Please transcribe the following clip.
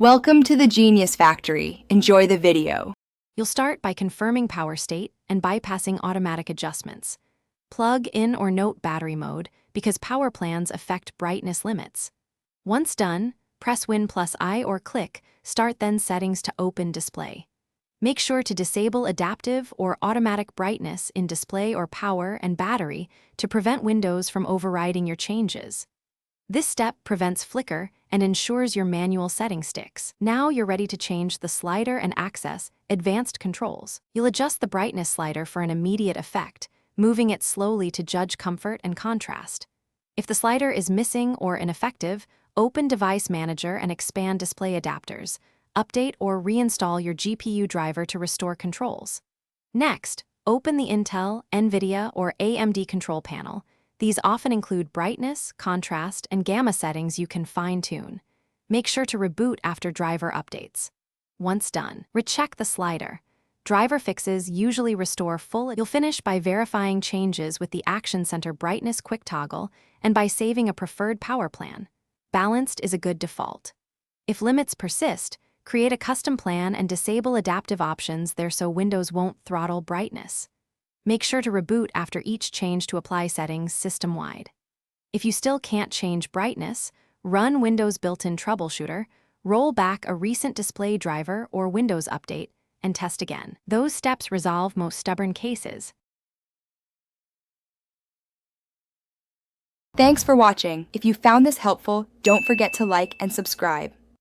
Welcome to the Genius Factory. Enjoy the video. You'll start by confirming power state and bypassing automatic adjustments. Plug in or note battery mode because power plans affect brightness limits. Once done, press Win+I or click Start then Settings to open display. Make sure to disable adaptive or automatic brightness in display or power and battery to prevent Windows from overriding your changes. This step prevents flicker and ensures your manual setting sticks. Now you're ready to change the slider and access advanced controls. You'll adjust the brightness slider for an immediate effect, moving it slowly to judge comfort and contrast. If the slider is missing or ineffective, open Device Manager and expand display adapters. Update or reinstall your GPU driver to restore controls. Next, open the Intel, NVIDIA, or AMD control panel. These often include brightness, contrast, and gamma settings you can fine-tune. Make sure to reboot after driver updates. Once done, recheck the slider. Driver fixes usually restore full. You'll finish by verifying changes with the Action Center brightness quick toggle and by saving a preferred power plan. Balanced is a good default. If limits persist, create a custom plan and disable adaptive options there so Windows won't throttle brightness. Make sure to reboot after each change to apply settings system-wide. If you still can't change brightness, run Windows built-in troubleshooter, roll back a recent display driver or Windows update, and test again. Those steps resolve most stubborn cases. Thanks for watching. If you found this helpful, don't forget to like and subscribe.